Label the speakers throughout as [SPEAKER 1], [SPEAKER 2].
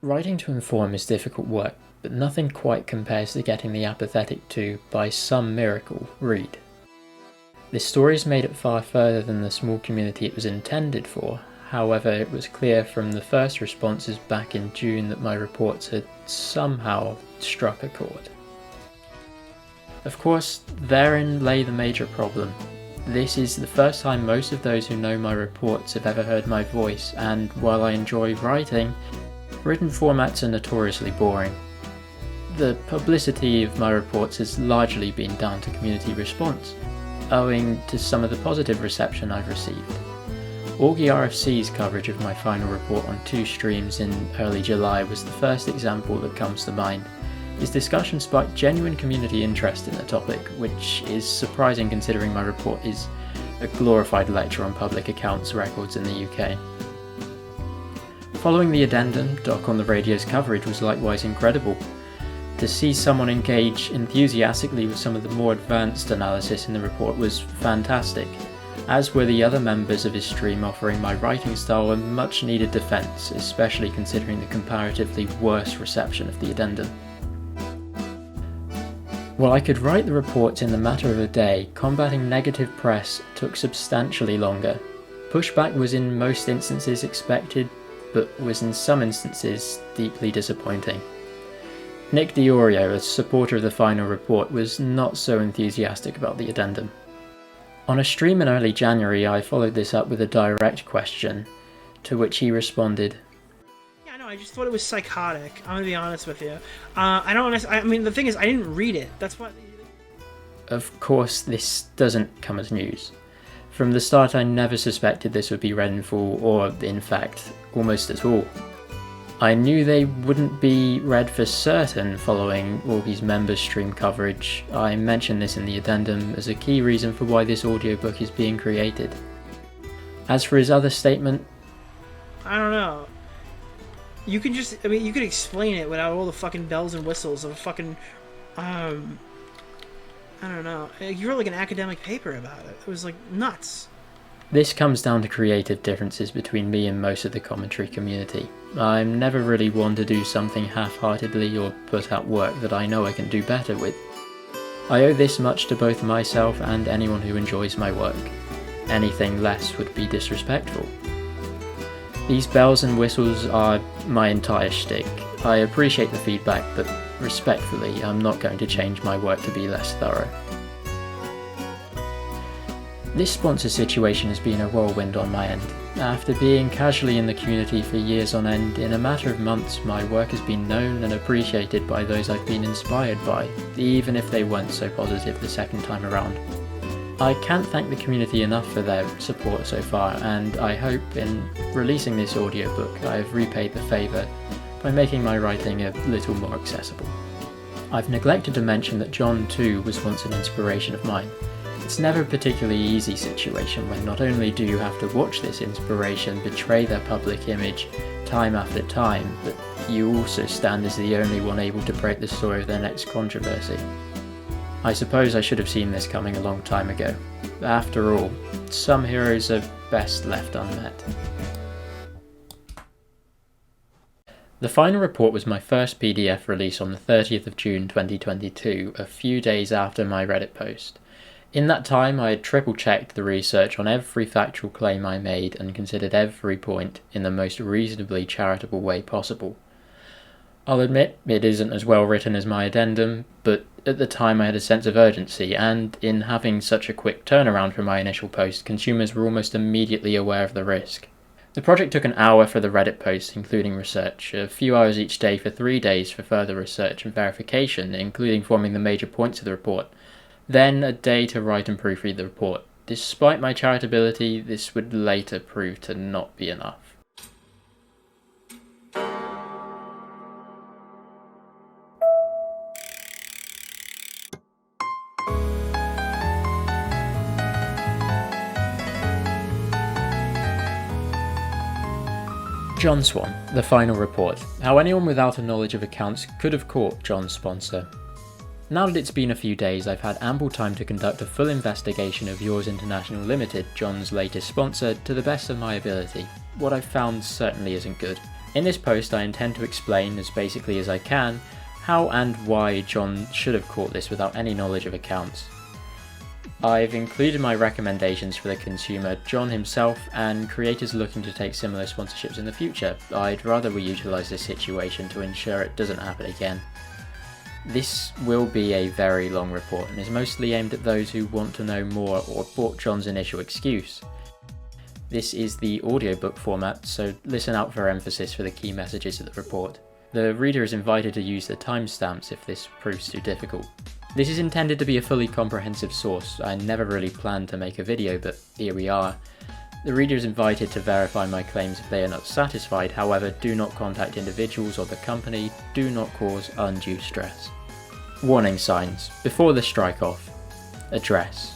[SPEAKER 1] Writing to inform is difficult work, but nothing quite compares to getting the apathetic to, by some miracle, read. This story's made it far further than the small community it was intended for. However, it was clear from the first responses back in June that my reports had somehow struck a chord. Of course, therein lay the major problem. This is the first time most of those who know my reports have ever heard my voice, and while I enjoy writing, written formats are notoriously boring. The publicity of my reports has largely been down to community response, owing to some of the positive reception I've received. Augie RFC's coverage of my final report on 2 streams in early July was the first example that comes to mind. His discussion sparked genuine community interest in the topic, which is surprising considering my report is a glorified lecture on public accounts records in the UK. Following the Addendum, Doc on the Radio's coverage was likewise incredible. To see someone engage enthusiastically with some of the more advanced analysis in the report was fantastic, as were the other members of his stream offering my writing style a much needed defence, especially considering the comparatively worse reception of the Addendum. While I could write the reports in the matter of a day, combating negative press took substantially longer. Pushback was in most instances expected, but was in some instances deeply disappointing. Nick DiOrio, a supporter of the final report, was not so enthusiastic about the Addendum. On a stream in early January, I followed this up with a direct question, to which he responded,
[SPEAKER 2] I just thought it was psychotic. I'm gonna be honest with you. I mean, the thing is, I didn't read it. That's what.
[SPEAKER 1] Of course, this doesn't come as news. From the start, I never suspected this would be read in full, or in fact, almost at all. I knew they wouldn't be read for certain following Augie's members' stream coverage. I mentioned this in the Addendum as a key reason for why this audiobook is being created. As for his other statement,
[SPEAKER 2] I don't know. You can just, you could explain it without all the fucking bells and whistles of a fucking, I don't know. You wrote like an academic paper about it. It was like nuts.
[SPEAKER 1] This comes down to creative differences between me and most of the commentary community. I'm never really one to do something half-heartedly or put out work that I know I can do better with. I owe this much to both myself and anyone who enjoys my work. Anything less would be disrespectful. These bells and whistles are my entire shtick. I appreciate the feedback, but respectfully, I'm not going to change my work to be less thorough. This sponsor situation has been a whirlwind on my end. After being casually in the community for years on end, in a matter of months my work has been known and appreciated by those I've been inspired by, even if they weren't so positive the second time around. I can't thank the community enough for their support so far, and I hope in releasing this audiobook I have repaid the favour by making my writing a little more accessible. I've neglected to mention that John too was once an inspiration of mine. It's never a particularly easy situation when not only do you have to watch this inspiration betray their public image time after time, but you also stand as the only one able to break the story of their next controversy. I suppose I should have seen this coming a long time ago. After all, some heroes are best left unmet. The final report was my first PDF release on the 30th of June 2022, a few days after my Reddit post. In that time, I had triple-checked the research on every factual claim I made and considered every point in the most reasonably charitable way possible. I'll admit it isn't as well written as my addendum, but at the time I had a sense of urgency, and in having such a quick turnaround from my initial post, consumers were almost immediately aware of the risk. The project took an hour for the Reddit post, including research, a few hours each day for 3 days for further research and verification, including forming the major points of the report, then a day to write and proofread the report. Despite my charitability, this would later prove to not be enough. John Swan, the final report. How anyone without a knowledge of accounts could have caught John's sponsor. Now that it's been a few days, I've had ample time to conduct a full investigation of Yours International Limited, John's latest sponsor, to the best of my ability. What I've found certainly isn't good. In this post I intend to explain, as basically as I can, how and why John should have caught this without any knowledge of accounts. I've included my recommendations for the consumer, John himself, and creators looking to take similar sponsorships in the future. I'd rather we utilise this situation to ensure it doesn't happen again. This will be a very long report and is mostly aimed at those who want to know more or bought John's initial excuse. This is the audiobook format, so listen out for emphasis for the key messages of the report. The reader is invited to use the timestamps if this proves too difficult. This is intended to be a fully comprehensive source. I never really planned to make a video, but here we are. The reader is invited to verify my claims if they are not satisfied, however, do not contact individuals or the company, do not cause undue stress. Warning signs. Before the strike-off. Address.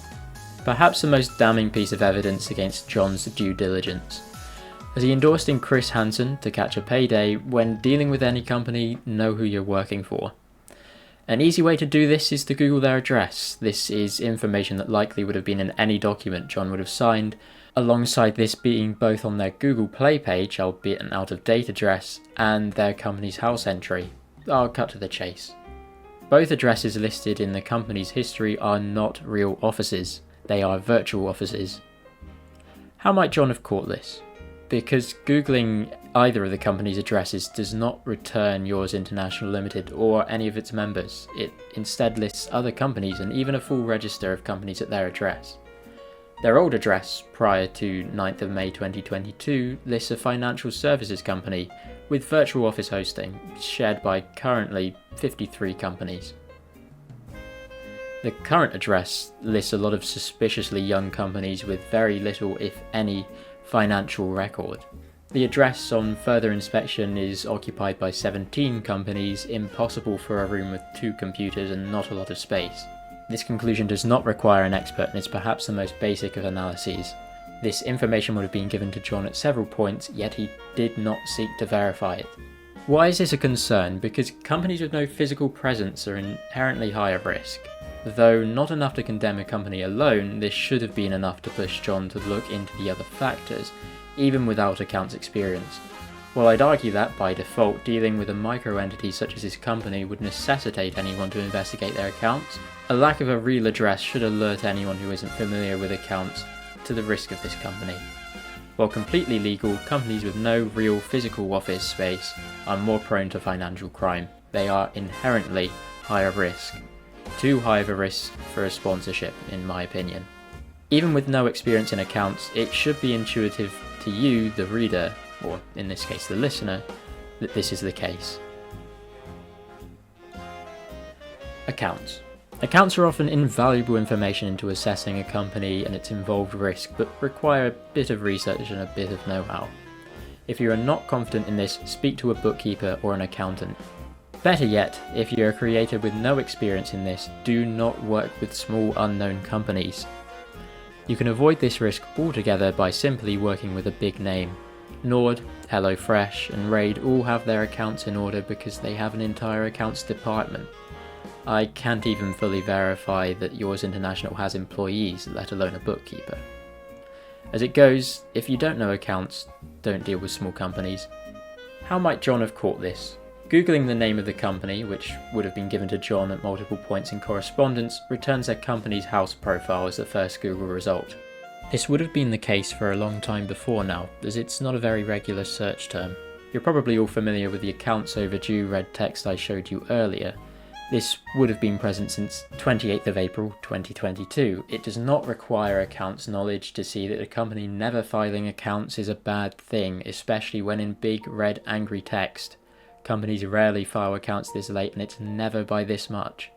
[SPEAKER 1] Perhaps the most damning piece of evidence against John's due diligence. As he endorsed in Chris Hansen to catch a payday, when dealing with any company, know who you're working for. An easy way to do this is to Google their address. This is information that likely would have been in any document John would have signed, alongside this being both on their Google Play page, albeit an out-of-date address, and their company's house entry. I'll cut to the chase. Both addresses listed in the company's history are not real offices, they are virtual offices. How might John have caught this? Because Googling either of the company's addresses does not return Yours International Limited or any of its members. It instead lists other companies and even a full register of companies at their address. Their old address, prior to 9th of May 2022, lists a financial services company with virtual office hosting, shared by currently 53 companies. The current address lists a lot of suspiciously young companies with very little, if any, financial record. The address on further inspection is occupied by 17 companies, impossible for a room with 2 computers and not a lot of space. This conclusion does not require an expert and is perhaps the most basic of analyses. This information would have been given to John at several points, yet he did not seek to verify it. Why is this a concern? Because companies with no physical presence are inherently higher risk. Though not enough to condemn a company alone, this should have been enough to push John to look into the other factors, even without accounts experience. While I'd argue that, by default, dealing with a micro-entity such as his company would necessitate anyone to investigate their accounts, a lack of a real address should alert anyone who isn't familiar with accounts to the risk of this company. While completely legal, companies with no real physical office space are more prone to financial crime. They are inherently higher risk. Too high of a risk for a sponsorship, in my opinion. Even with no experience in accounts, it should be intuitive to you, the reader, or in this case the listener, that this is the case. Accounts. Accounts are often invaluable information into assessing a company and its involved risk, but require a bit of research and a bit of know-how. If you are not confident in this, speak to a bookkeeper or an accountant. Better yet, if you're a creator with no experience in this, do not work with small unknown companies. You can avoid this risk altogether by simply working with a big name. Nord, HelloFresh and Raid all have their accounts in order because they have an entire accounts department. I can't even fully verify that Yours International has employees, let alone a bookkeeper. As it goes, if you don't know accounts, don't deal with small companies. How might John have caught this? Googling the name of the company, which would have been given to John at multiple points in correspondence, returns their company's house profile as the first Google result. This would have been the case for a long time before now, as it's not a very regular search term. You're probably all familiar with the accounts overdue red text I showed you earlier. This would have been present since 28th of April 2022. It does not require accounts knowledge to see that a company never filing accounts is a bad thing, especially when in big red angry text. Companies rarely file accounts this late and it's never by this much.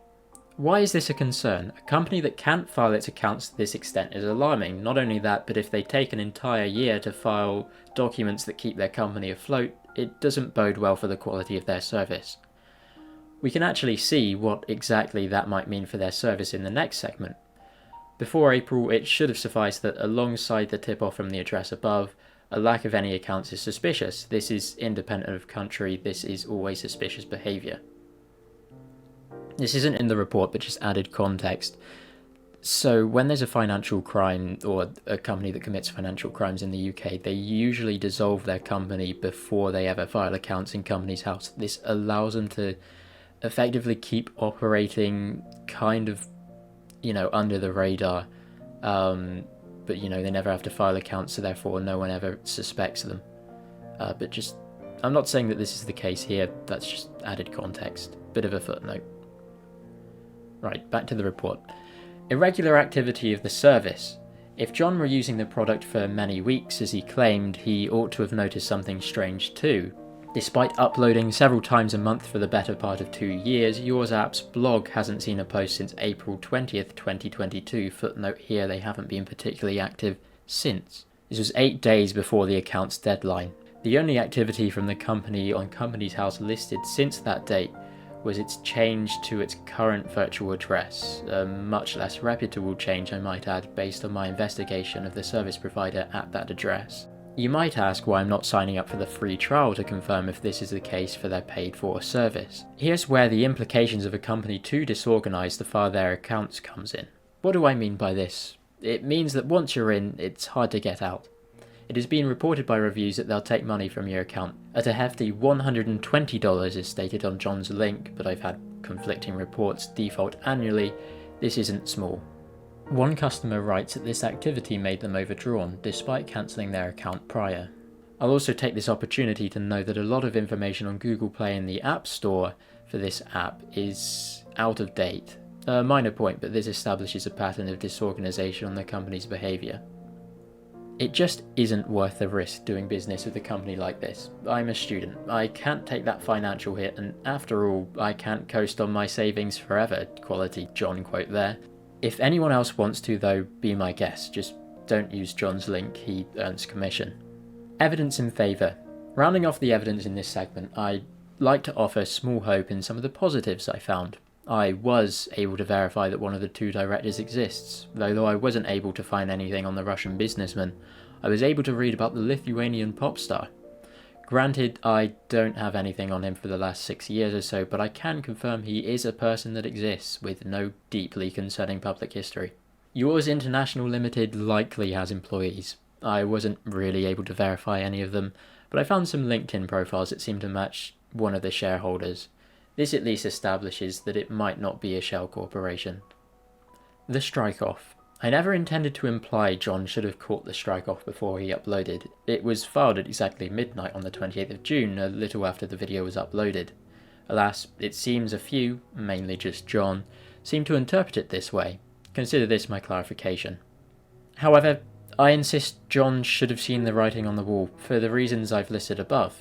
[SPEAKER 1] Why is this a concern? A company that can't file its accounts to this extent is alarming. Not only that, but if they take an entire year to file documents that keep their company afloat, it doesn't bode well for the quality of their service. We can actually see what exactly that might mean for their service in the next segment. Before April, it should have sufficed that alongside the tip-off from the address above, a lack of any accounts is suspicious. This is independent of country, this is always suspicious behaviour. This isn't in the report but just added context. So when there's a financial crime or a company that commits financial crimes in the UK, they usually dissolve their company before they ever file accounts in Companies House. This allows them to effectively keep operating kind of, under the radar. But, they never have to file accounts, so therefore no one ever suspects them. I'm not saying that this is the case here, that's just added context. Bit of a footnote. Right, back to the report. Irregular activity of the service. If John were using the product for many weeks, as he claimed, he ought to have noticed something strange too. Despite uploading several times a month for the better part of 2 years, Yours App's blog hasn't seen a post since April 20th, 2022. Footnote here, they haven't been particularly active since. This was 8 days before the account's deadline. The only activity from the company on Companies House listed since that date was its change to its current virtual address, a much less reputable change, I might add, based on my investigation of the service provider at that address. You might ask why I'm not signing up for the free trial to confirm if this is the case for their paid-for service. Here's where the implications of a company too disorganised to file their accounts comes in. What do I mean by this? It means that once you're in, it's hard to get out. It has been reported by reviews that they'll take money from your account. At a hefty $120 is stated on John's link, but I've had conflicting reports default annually. This isn't small. One customer writes that this activity made them overdrawn, despite cancelling their account prior. I'll also take this opportunity to note that a lot of information on Google Play and the App Store for this app is out of date. A minor point, but this establishes a pattern of disorganisation on the company's behaviour. It just isn't worth the risk doing business with a company like this. I'm a student, I can't take that financial hit, and after all, I can't coast on my savings forever, quality John quote there. If anyone else wants to though, be my guest, just don't use John's link, he earns commission. Evidence in favour. Rounding off the evidence in this segment, I'd like to offer small hope in some of the positives I found. I was able to verify that one of the two directors exists, though I wasn't able to find anything on the Russian businessman. I was able to read about the Lithuanian pop star. Granted, I don't have anything on him for the last 6 years or so, but I can confirm he is a person that exists with no deeply concerning public history. Yours International Limited likely has employees. I wasn't really able to verify any of them, but I found some LinkedIn profiles that seemed to match one of the shareholders. This at least establishes that it might not be a shell corporation. The strike-off. I never intended to imply John should have caught the strike-off before he uploaded. It was filed at exactly midnight on the 28th of June, a little after the video was uploaded. Alas, it seems a few, mainly just John, seem to interpret it this way. Consider this my clarification. However, I insist John should have seen the writing on the wall, for the reasons I've listed above.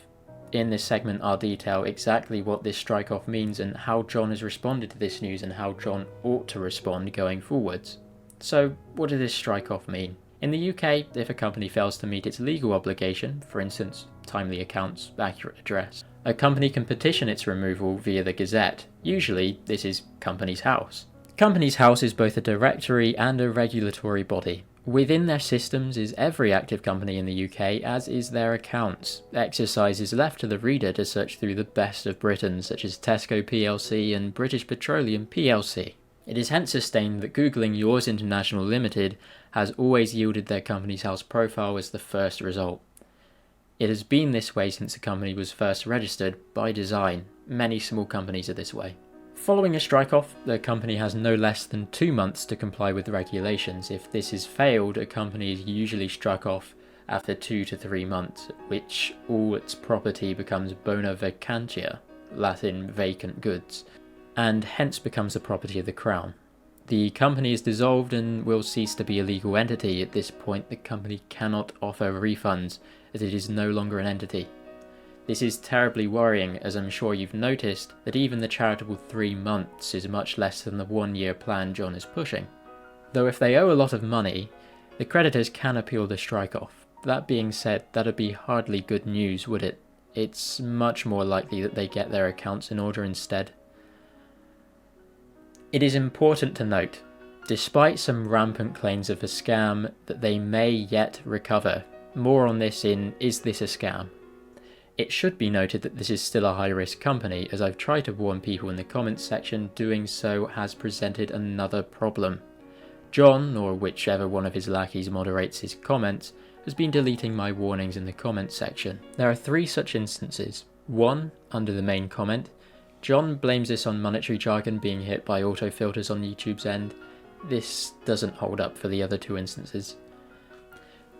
[SPEAKER 1] In this segment I'll detail exactly what this strike-off means and how John has responded to this news and how John ought to respond going forwards. So, what does this strike-off mean? In the UK, if a company fails to meet its legal obligation, for instance, timely accounts, accurate address, a company can petition its removal via the Gazette. Usually, this is Companies House. Companies House is both a directory and a regulatory body. Within their systems is every active company in the UK, as is their accounts. Exercise is left to the reader to search through the best of Britain, such as Tesco plc and British Petroleum plc. It is hence sustained that googling Yours International Limited has always yielded their Companies House profile as the first result. It has been this way since the company was first registered by design. Many small companies are this way. Following a strike-off, the company has no less than 2 months to comply with the regulations. If this is failed, a company is usually struck off after 2 to 3 months, at which all its property becomes bona vacantia, Latin vacant goods, and hence becomes the property of the Crown. The company is dissolved and will cease to be a legal entity. At this point, the company cannot offer refunds, as it is no longer an entity. This is terribly worrying, as I'm sure you've noticed that even the charitable 3 months is much less than the 1-year plan John is pushing. Though if they owe a lot of money, the creditors can appeal the strike-off. That being said, that'd be hardly good news, would it? It's much more likely that they get their accounts in order instead. It is important to note, despite some rampant claims of a scam, that they may yet recover. More on this in Is This a Scam? It should be noted that this is still a high-risk company. As I've tried to warn people in the comments section, doing so has presented another problem. John, or whichever one of his lackeys moderates his comments, has been deleting my warnings in the comments section. There are 3 such instances. 1, under the main comment, John blames this on monetary jargon being hit by autofilters on YouTube's end. This doesn't hold up for the other 2 instances.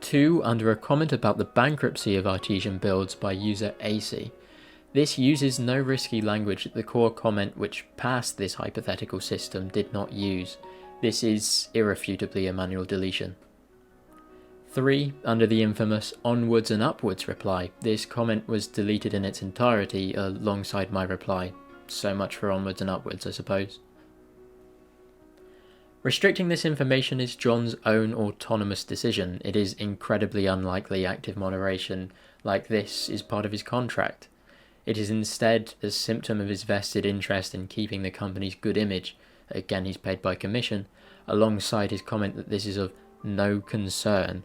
[SPEAKER 1] 2, under a comment about the bankruptcy of Artesian builds by user AC. This uses no risky language that the core comment which passed this hypothetical system did not use. This is irrefutably a manual deletion. 3, under the infamous onwards and upwards reply. This comment was deleted in its entirety alongside my reply. So much for onwards and upwards, I suppose. Restricting this information is John's own autonomous decision. It is incredibly unlikely active moderation like this is part of his contract. It is instead a symptom of his vested interest in keeping the company's good image, again he's paid by commission, alongside his comment that this is of no concern.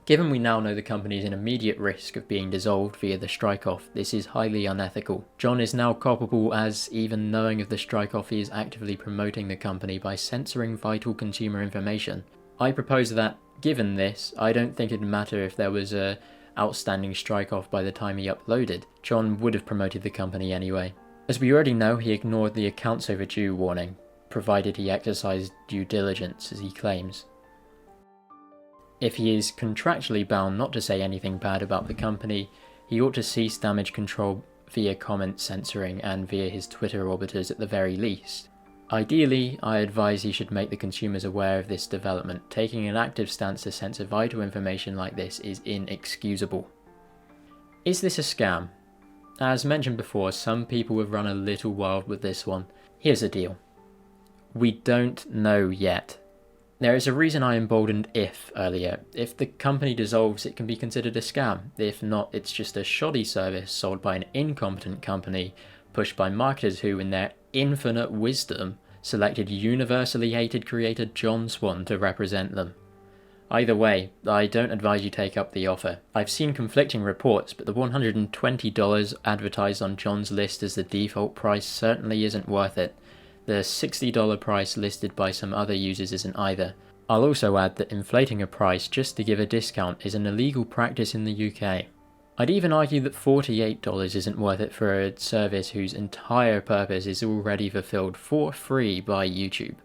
[SPEAKER 1] Given we now know the company is in immediate risk of being dissolved via the strike-off, this is highly unethical. John is now culpable as, even knowing of the strike-off, he is actively promoting the company by censoring vital consumer information. I propose that, given this, I don't think it'd matter if there was a outstanding strike-off by the time he uploaded. John would have promoted the company anyway. As we already know, he ignored the accounts overdue warning, provided he exercised due diligence as he claims. If he is contractually bound not to say anything bad about the company, he ought to cease damage control via comment censoring and via his Twitter orbiters at the very least. Ideally, I advise he should make the consumers aware of this development. Taking an active stance to censor vital information like this is inexcusable. Is this a scam? As mentioned before, some people have run a little wild with this one. Here's the deal. We don't know yet. There is a reason I emboldened if earlier. If the company dissolves, it can be considered a scam. If not, it's just a shoddy service sold by an incompetent company, pushed by marketers who, in their infinite wisdom, selected universally hated creator John Swan to represent them. Either way, I don't advise you take up the offer. I've seen conflicting reports, but the $120 advertised on John's list as the default price certainly isn't worth it. The $60 price listed by some other users isn't either. I'll also add that inflating a price just to give a discount is an illegal practice in the UK. I'd even argue that $48 isn't worth it for a service whose entire purpose is already fulfilled for free by YouTube.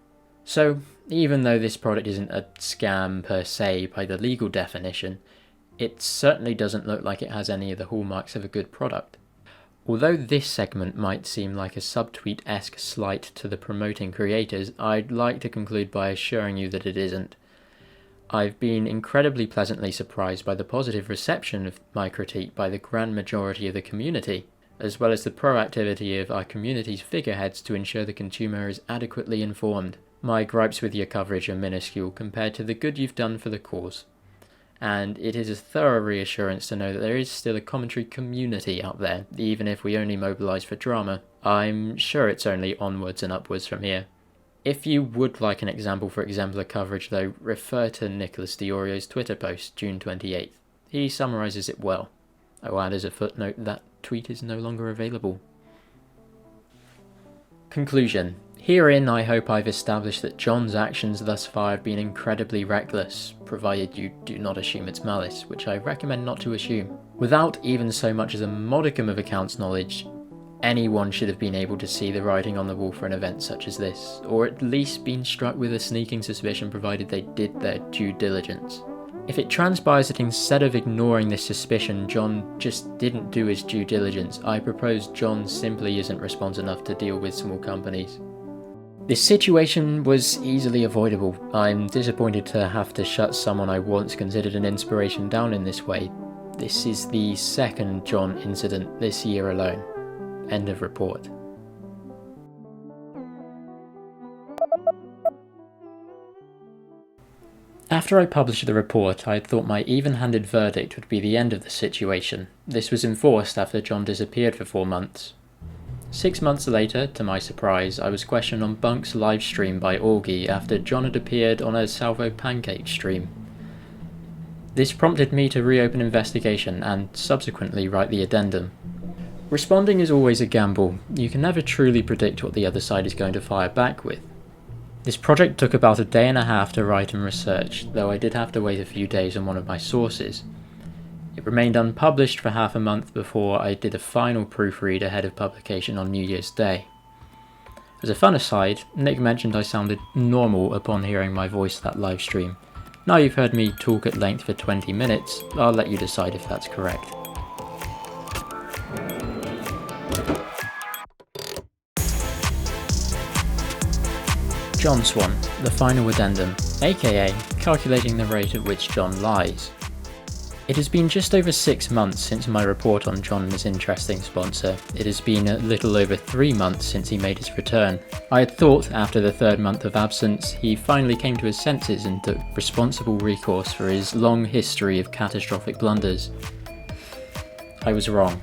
[SPEAKER 1] So, even though this product isn't a scam per se by the legal definition, it certainly doesn't look like it has any of the hallmarks of a good product. Although this segment might seem like a subtweet-esque slight to the promoting creators, I'd like to conclude by assuring you that it isn't. I've been incredibly pleasantly surprised by the positive reception of my critique by the grand majority of the community, as well as the proactivity of our community's figureheads to ensure the consumer is adequately informed. My gripes with your coverage are minuscule compared to the good you've done for the cause. And it is a thorough reassurance to know that there is still a commentary community out there, even if we only mobilise for drama. I'm sure it's only onwards and upwards from here. If you would like an example for exemplar coverage though, refer to Nicholas Diorio's Twitter post, June 28th. He summarises it well. I'll add as a footnote that tweet is no longer available. Conclusion. Herein I hope I've established that John's actions thus far have been incredibly reckless, provided you do not assume it's malice, which I recommend not to assume. Without even so much as a modicum of accounts knowledge, anyone should have been able to see the writing on the wall for an event such as this, or at least been struck with a sneaking suspicion provided they did their due diligence. If it transpires that instead of ignoring this suspicion, John just didn't do his due diligence, I propose John simply isn't responsible enough to deal with small companies. This situation was easily avoidable. I'm disappointed to have to shut someone I once considered an inspiration down in this way. This is the second John incident this year alone. End of report. After I published the report, I had thought my even-handed verdict would be the end of the situation. This was enforced after John disappeared for 4 months. 6 months later, to my surprise, I was questioned on Bunk's livestream by Augie after John had appeared on a Salvo Pancake stream. This prompted me to reopen investigation and subsequently write the addendum. Responding is always a gamble. You can never truly predict what the other side is going to fire back with. This project took about a day and a half to write and research, though I did have to wait a few days on one of my sources. It remained unpublished for half a month before I did a final proofread ahead of publication on New Year's Day. As a fun aside, Nick mentioned I sounded normal upon hearing my voice that live stream. Now you've heard me talk at length for 20 minutes, I'll let you decide if that's correct. John Swan, the final addendum, aka calculating the rate at which John lies. It has been just over 6 months since my report on John and his interesting sponsor. It has been a little over 3 months since he made his return. I had thought, after the 3rd month of absence, he finally came to his senses and took responsible recourse for his long history of catastrophic blunders. I was wrong.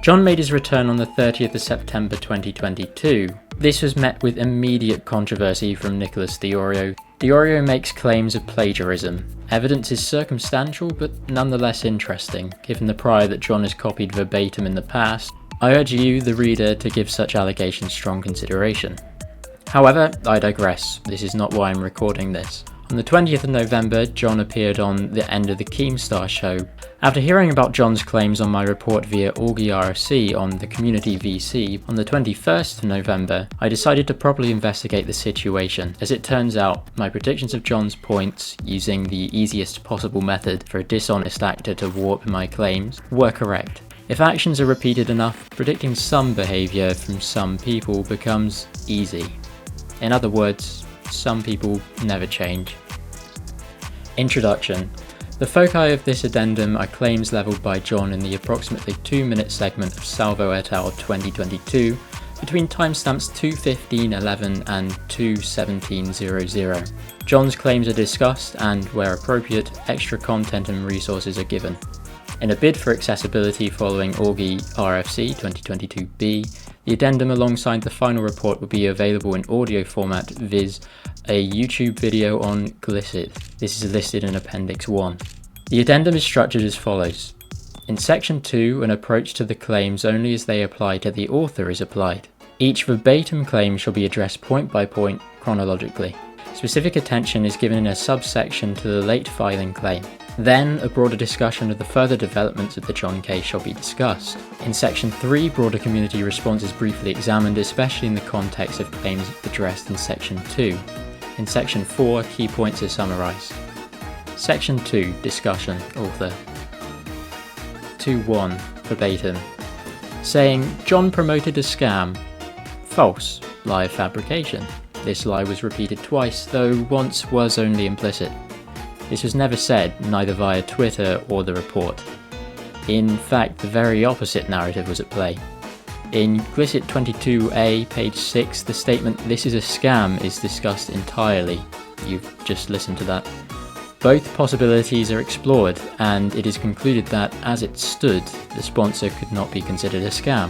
[SPEAKER 1] John made his return on the 30th of September 2022. This was met with immediate controversy from Nicholas Diorio. Diorio makes claims of plagiarism. Evidence is circumstantial, but nonetheless interesting, given the prior that John has copied verbatim in the past. I urge you, the reader, to give such allegations strong consideration. However, I digress. This is not why I'm recording this. On the 20th of November, John appeared on the End of the Keemstar show. After hearing about John's claims on my report via Augie RFC on the Community VC, on the 21st of November, I decided to properly investigate the situation. As it turns out, my predictions of John's points, using the easiest possible method for a dishonest actor to warp my claims, were correct. If actions are repeated enough, predicting some behaviour from some people becomes easy. In other words, some people never change. Introduction. The foci of this addendum are claims levelled by John in the approximately 2-minute segment of Salvo et al. 2022 between timestamps 2:15:11 and 2:17:00. John's claims are discussed and, where appropriate, extra content and resources are given. In a bid for accessibility following Augie RFC 2022b, the addendum alongside the final report will be available in audio format, viz. A YouTube video on Glyccit. This is listed in Appendix 1. The addendum is structured as follows. In Section 2, an approach to the claims only as they apply to the author is applied. Each verbatim claim shall be addressed point by point chronologically. Specific attention is given in a subsection to the late filing claim. Then, a broader discussion of the further developments of the John case shall be discussed. In Section 3, broader community response is briefly examined, especially in the context of claims addressed in Section 2. In Section 4, key points are summarised. Section 2, discussion, author. 2.1, verbatim. Saying, John promoted a scam. False, lie of fabrication. This lie was repeated twice, though once was only implicit. This was never said, neither via Twitter or the report. In fact, the very opposite narrative was at play. In Glyccit 22a, page 6, the statement, "This is a scam," is discussed entirely. You've just listened to that. Both possibilities are explored, and it is concluded that, as it stood, the sponsor could not be considered a scam.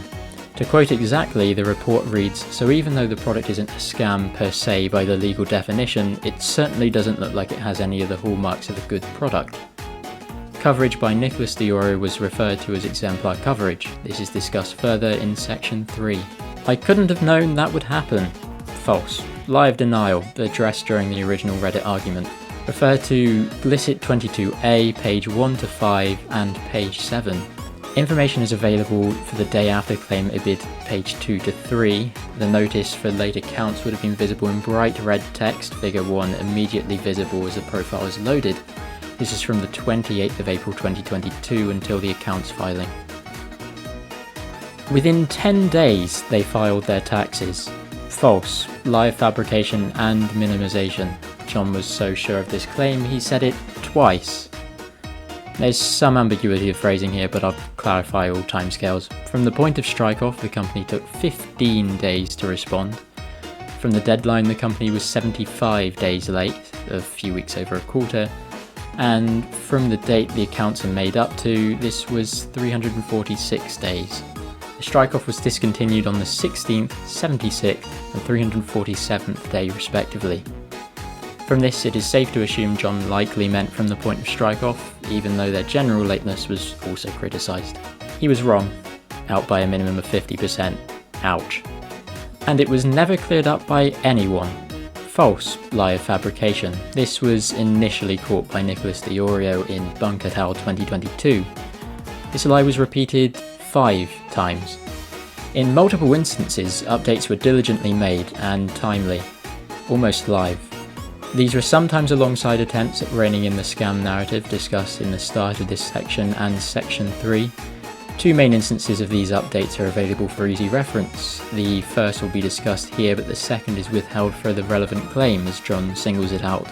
[SPEAKER 1] To quote exactly, the report reads, "So even though the product isn't a scam per se by the legal definition, it certainly doesn't look like it has any of the hallmarks of a good product." Coverage by Nicholas Diorio was referred to as exemplar coverage. This is discussed further in Section 3. I couldn't have known that would happen. False. Lie of denial, addressed during the original Reddit argument. Refer to Glyccit 22a, page 1 to 5 and page 7. Information is available for the day after claim ibid, page 2 to 3. The notice for late accounts would have been visible in bright red text, figure 1, immediately visible as the profile is loaded. This is from the 28th of April 2022 until the accounts filing. Within 10 days, they filed their taxes. False, lie of fabrication and minimization. John was so sure of this claim, he said it twice. There's some ambiguity of phrasing here, but I'll clarify all timescales. From the point of strike-off, the company took 15 days to respond. From the deadline, the company was 75 days late, a few weeks over a quarter. And from the date the accounts are made up to, this was 346 days. The strike-off was discontinued on the 16th, 76th, and 347th day respectively. From this, it is safe to assume John likely meant from the point of strike-off, even though their general lateness was also criticised. He was wrong, out by a minimum of 50%. Ouch. and it was never cleared up by anyone. False lie of fabrication. This was initially caught by Nicholas de Orio in Bunk et al. 2022. This lie was repeated 5 times. In multiple instances, updates were diligently made and timely, almost live. These were sometimes alongside attempts at reining in the scam narrative discussed in the start of this section and section 3. 2 main instances of these updates are available for easy reference. The first will be discussed here, but the second is withheld for the relevant claim as John singles it out.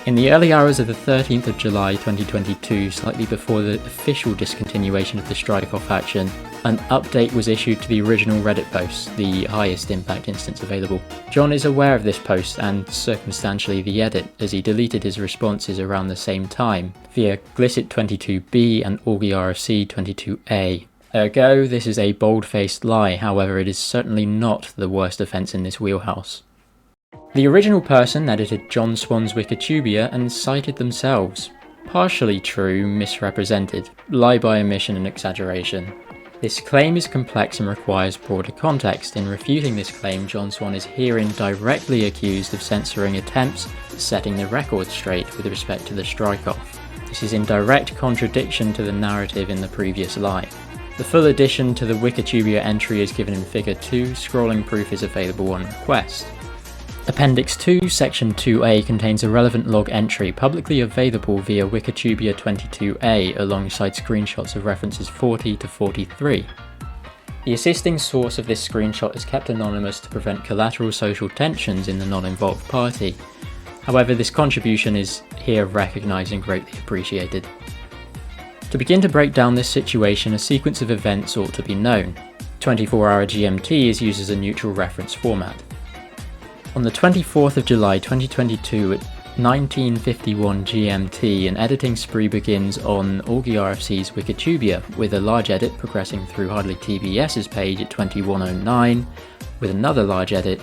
[SPEAKER 1] In the early hours of the 13th of July 2022, slightly before the official discontinuation of the strike-off action, an update was issued to the original Reddit post, the highest impact instance available. John is aware of this post and circumstantially the edit, as he deleted his responses around the same time via Glyccit 22b and AugiRFC 22a. Ergo, this is a bold-faced lie, however it is certainly not the worst offence in this wheelhouse. The original person edited John Swan's Wikitubia and cited themselves. Partially true, misrepresented, lie by omission and exaggeration. This claim is complex and requires broader context. In refuting this claim, John Swan is herein directly accused of censoring attempts at setting the record straight with respect to the strike-off. This is in direct contradiction to the narrative in the previous lie. The full addition to the Wikitubia entry is given in Figure 2, scrolling proof is available on request. Appendix 2, Section 2a contains a relevant log entry publicly available via Wikitubia 22a alongside screenshots of references 40 to 43. The assisting source of this screenshot is kept anonymous to prevent collateral social tensions in the non-involved party. However, this contribution is here recognised and greatly appreciated. To begin to break down this situation, a sequence of events ought to be known. 24-hour GMT is used as a neutral reference format. On the 24th of July 2022 at 1951 GMT, an editing spree begins on AugiRFC's Wikitubia, with a large edit progressing through Hardly TBS's page at 2109, with another large edit,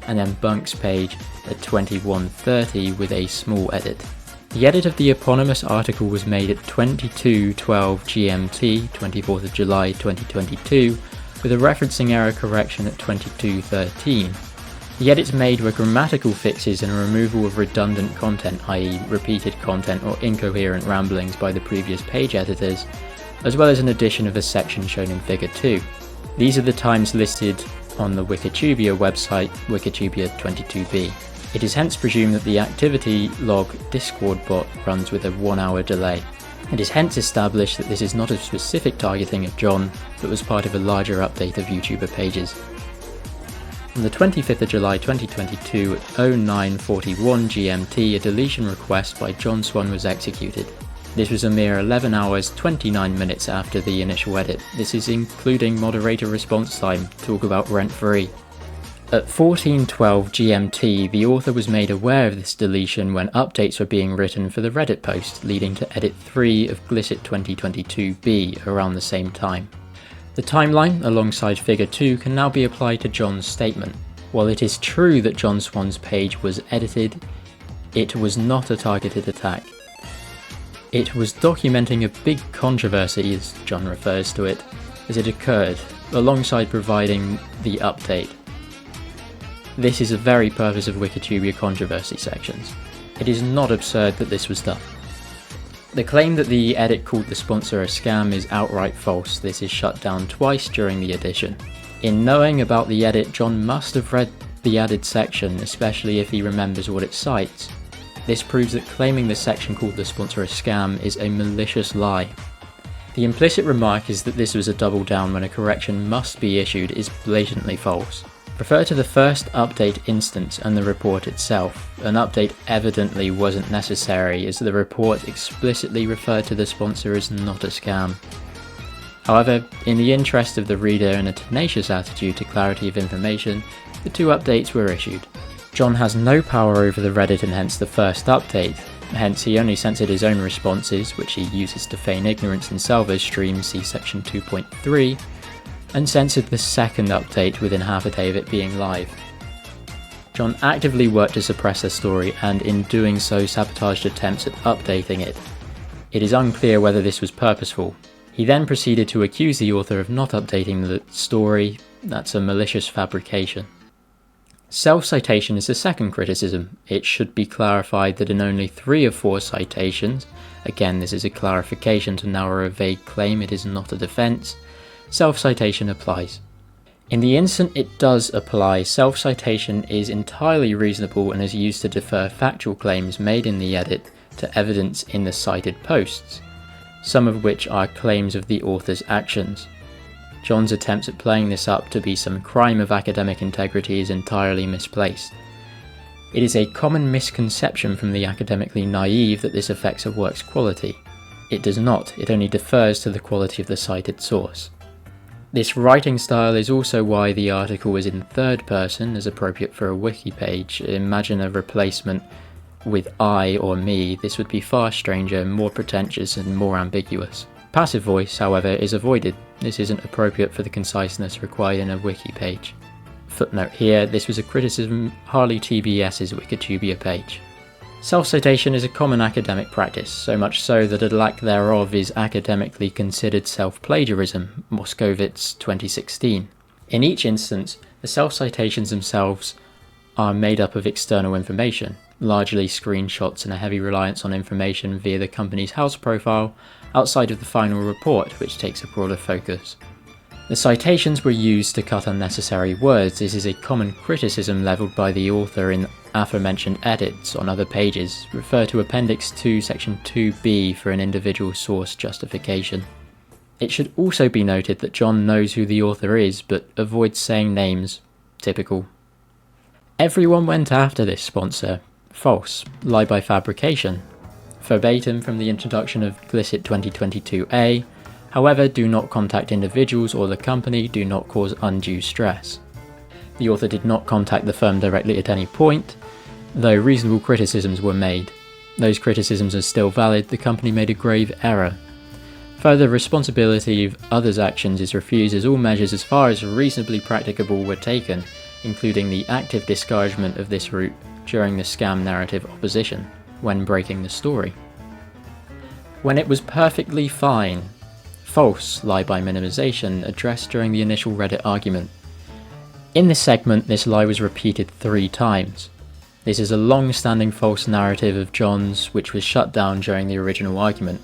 [SPEAKER 1] and then Bunk's page at 2130 with a small edit. The edit of the eponymous article was made at 2212 GMT, 24th of July 2022, with a referencing error correction at 2213. The edits made were grammatical fixes and a removal of redundant content, i.e. repeated content or incoherent ramblings by the previous page editors, as well as an addition of a section shown in Figure 2. These are the times listed on the Wikitubia website, Wikitubia 22b. It is hence presumed that the activity log Discord bot runs with a 1-hour delay. It is hence established that this is not a specific targeting of John, but was part of a larger update of YouTuber pages. On the 25th of July 2022 at 0941 GMT, a deletion request by John Swan was executed. This was a mere 11 hours 29 minutes after the initial edit. This is including moderator response time, talk about rent-free. At 1412 GMT, the author was made aware of this deletion when updates were being written for the Reddit post, leading to edit 3 of Glyccit 2022b around the same time. The timeline, alongside Figure 2, can now be applied to John's statement. While it is true that John Swan's page was edited, it was not a targeted attack. It was documenting a big controversy, as John refers to it, as it occurred, alongside providing the update. This is the very purpose of Wikitubia controversy sections. It is not absurd that this was done. The claim that the edit called the sponsor a scam is outright false. This is shut down twice during the edition. In knowing about the edit, John must have read the added section, especially if he remembers what it cites. This proves that claiming the section called the sponsor a scam is a malicious lie. The implicit remark is that this was a double down when a correction must be issued is blatantly false. Refer to the first update instance and the report itself. An update evidently wasn't necessary, as the report explicitly referred to the sponsor as not a scam. However, in the interest of the reader and a tenacious attitude to clarity of information, the 2 updates were issued. John has no power over the Reddit and hence the first update, hence he only censored his own responses, which he uses to feign ignorance in Salvo's stream, see section 2.3, and censored the second update within half a day of it being live. John actively worked to suppress the story and in doing so sabotaged attempts at updating it. It is unclear whether this was purposeful. He then proceeded to accuse the author of not updating the story. That's a malicious fabrication. Self-citation is the second criticism. It should be clarified that in only 3 of 4 citations, again this is a clarification to narrow a vague claim, it is not a defence, self-citation applies. In the instant it does apply, self-citation is entirely reasonable and is used to defer factual claims made in the edit to evidence in the cited posts, some of which are claims of the author's actions. John's attempts at playing this up to be some crime of academic integrity is entirely misplaced. It is a common misconception from the academically naive that this affects a work's quality. It does not, it only defers to the quality of the cited source. This writing style is also why the article is in third person, as appropriate for a wiki page. Imagine a replacement with I or me, this would be far stranger, more pretentious and more ambiguous. Passive voice, however, is avoided. This isn't appropriate for the conciseness required in a wiki page. Footnote here, this was a criticism Harley TBS's Wikitubia page. Self-citation is a common academic practice, so much so that a lack thereof is academically considered self-plagiarism, Moscovitz 2016. In each instance, the self-citations themselves are made up of external information, largely screenshots and a heavy reliance on information via the company's house profile, outside of the final report, which takes a broader focus. The citations were used to cut unnecessary words. This is a common criticism levelled by the author in aforementioned edits on other pages. Refer to Appendix 2, Section 2b for an individual source justification. It should also be noted that John knows who the author is, but avoids saying names. Typical. Everyone went after this sponsor. False. Lie by fabrication. Verbatim from the introduction of Glyccit 2022a, however, do not contact individuals or the company, do not cause undue stress. The author did not contact the firm directly at any point, though reasonable criticisms were made. Those criticisms are still valid, the company made a grave error. Further, responsibility of others' actions is refused as all measures as far as reasonably practicable were taken, including the active discouragement of this route during the scam narrative opposition, when breaking the story. When it was perfectly fine. False, lie by minimization, addressed during the initial Reddit argument. In this segment, this lie was repeated 3 times. This is a long-standing false narrative of John's, which was shut down during the original argument.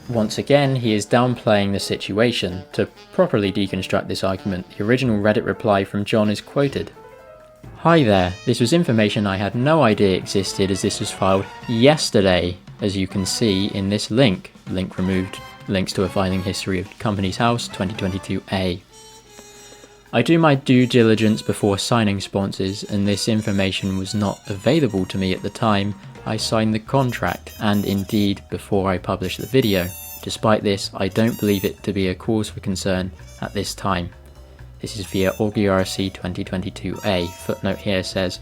[SPEAKER 1] Once again, he is downplaying the situation. To properly deconstruct this argument, the original Reddit reply from John is quoted. Hi there, this was information I had no idea existed as this was filed yesterday, as you can see in this link. Link removed. Links to a filing history of Company's House 2022a. I do my due diligence before signing sponsors, and this information was not available to me at the time I signed the contract, and indeed before I published the video. Despite this, I don't believe it to be a cause for concern at this time. This is via AudioRC 2022a. Footnote here says,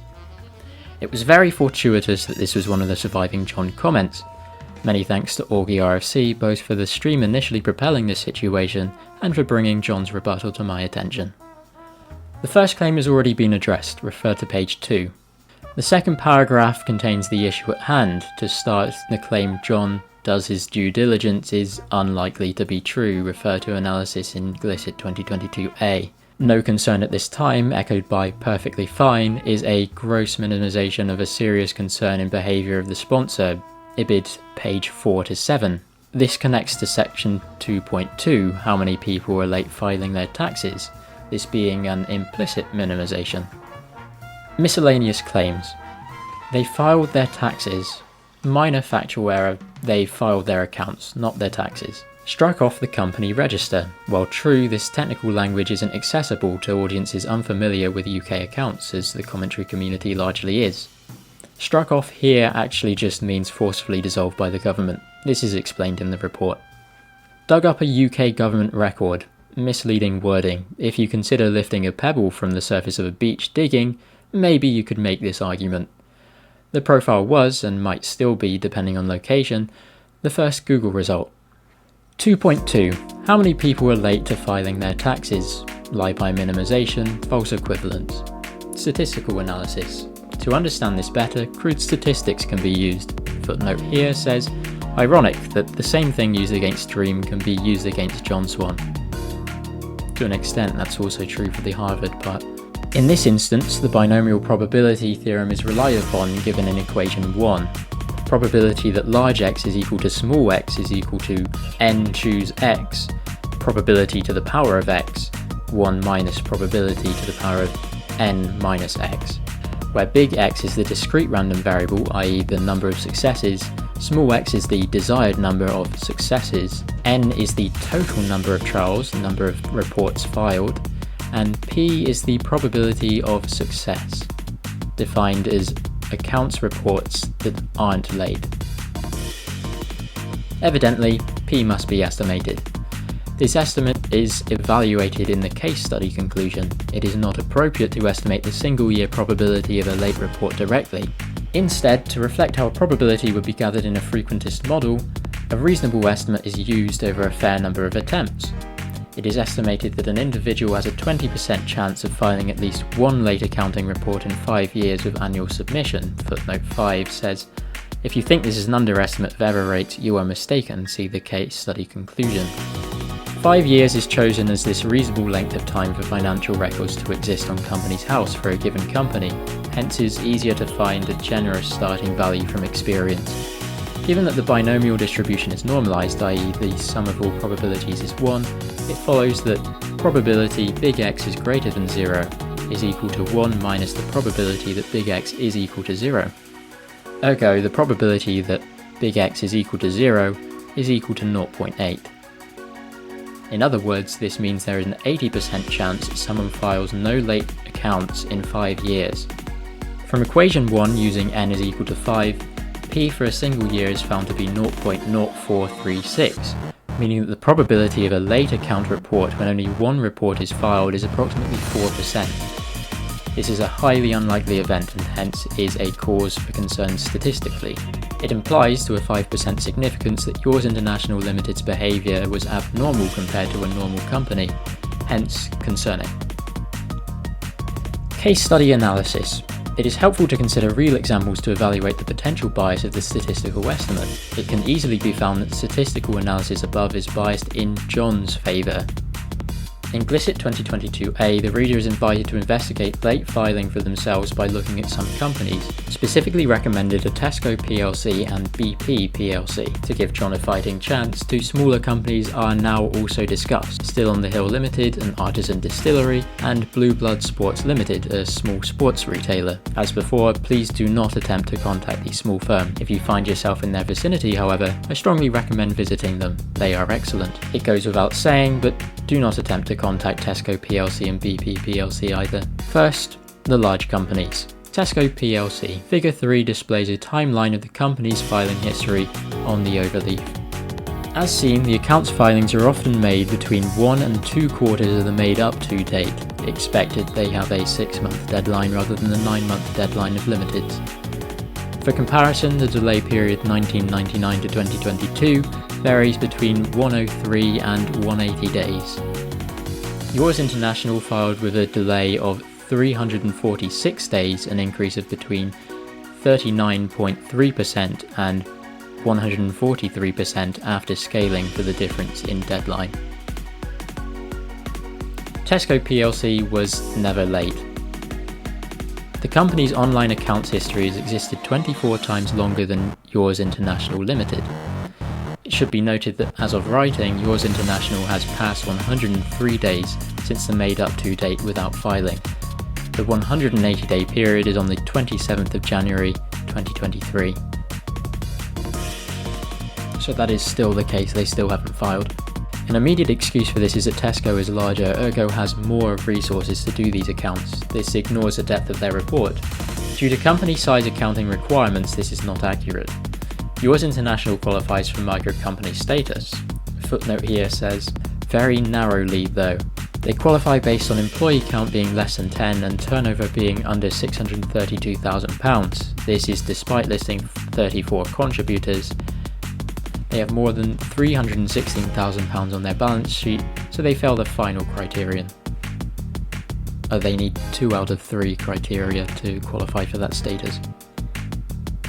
[SPEAKER 1] it was very fortuitous that this was one of the surviving John comments. Many thanks to AudioRC both for the stream initially propelling this situation and for bringing John's rebuttal to my attention. The first claim has already been addressed, refer to page 2. The second paragraph contains the issue at hand. To start, the claim John does his due diligence is unlikely to be true, refer to analysis in Glyccit 2022a. No concern at this time, echoed by perfectly fine, is a gross minimization of a serious concern in behaviour of the sponsor, IBID page 4 to 7. This connects to section 2.2, how many people are late filing their taxes, this being an implicit minimization. Miscellaneous claims. They filed their taxes. Minor factual error, they filed their accounts, not their taxes. Struck off the company register. While true, this technical language isn't accessible to audiences unfamiliar with UK accounts, as the commentary community largely is. Struck off here actually just means forcefully dissolved by the government. This is explained in the report. Dug up a UK government record. Misleading wording. If you consider lifting a pebble from the surface of a beach digging, maybe you could make this argument. The profile was, and might still be depending on location, the first Google result. 2.2. How many people are late to filing their taxes? Lie by minimization, false equivalence. Statistical analysis. To understand this better, crude statistics can be used. Footnote here says, ironic that the same thing used against Dream can be used against John Swan. To an extent, that's also true for the Harvard part. In this instance, the binomial probability theorem is relied upon given in equation 1. Probability that large x is equal to small x is equal to n choose x, probability to the power of x, 1 minus probability to the power of n minus x, where big X is the discrete random variable, i.e. the number of successes, small x is the desired number of successes, n is the total number of trials, the number of reports filed, and p is the probability of success, defined as accounts reports that aren't late. Evidently, p must be estimated. This estimate is evaluated in the case study conclusion. It is not appropriate to estimate the single year probability of a late report directly. Instead, to reflect how a probability would be gathered in a frequentist model, a reasonable estimate is used over a fair number of attempts. It is estimated that an individual has a 20% chance of filing at least one late accounting report in 5 years with annual submission. Footnote 5 says, "If you think this is an underestimate of error rates, you are mistaken. See the case study conclusion." 5 years is chosen as this reasonable length of time for financial records to exist on Companies House for a given company, hence is easier to find a generous starting value from experience. Given that the binomial distribution is normalized, i.e. the sum of all probabilities is 1, it follows that probability big X is greater than 0 is equal to 1 minus the probability that big X is equal to 0. Ergo, the probability that big X is equal to 0 is equal to 0.8. In other words, this means there is an 80% chance someone files no late accounts in 5 years. From equation 1 using n is equal to 5, p for a single year is found to be 0.0436, meaning that the probability of a late account report when only one report is filed is approximately 4%. This is a highly unlikely event and hence is a cause for concern statistically. It implies to a 5% significance that Yours International Limited's behaviour was abnormal compared to a normal company, hence concerning. Case study analysis. It is helpful to consider real examples to evaluate the potential bias of the statistical estimate. It can easily be found that the statistical analysis above is biased in John's favour. In Glyccit 2022a, the reader is invited to investigate late filing for themselves by looking at some companies. Specifically recommended are Tesco plc and BP plc. To give John a fighting chance, 2 smaller companies are now also discussed: Still on the Hill Limited, an artisan distillery, and Blue Blood Sports Limited, a small sports retailer. As before, please do not attempt to contact the small firm. If you find yourself in their vicinity, however, I strongly recommend visiting them. They are excellent. It goes without saying, but do not attempt to contact Tesco plc and BP plc either. First, the large companies. Tesco plc. Figure 3 displays a timeline of the company's filing history on the overleaf. As seen, the accounts filings are often made between 1 and 2 quarters of the made up to date. Expected they have a 6-month deadline rather than the 9-month deadline of limiteds. For comparison, the delay period 1999 to 2022 varies between 103 and 180 days. Yours International filed with a delay of 346 days, an increase of between 39.3% and 143% after scaling for the difference in deadline. Tesco plc was never late. The company's online accounts history has existed 24 times longer than Yours International Limited. It should be noted that as of writing, Yours International has passed 103 days since the made up to date without filing. The 180-day period is on the 27th of January 2023. So that is still the case, they still haven't filed. An immediate excuse for this is that Tesco is larger, ergo has more resources to do these accounts. This ignores the depth of their report. Due to company size accounting requirements, this is not accurate. Yours International qualifies for micro-company status. A footnote here says, very narrowly though. They qualify based on employee count being less than 10 and turnover being under £632,000. This is despite listing 34 contributors. They have more than £316,000 on their balance sheet, so they fail the final criterion. They need 2 out of 3 criteria to qualify for that status.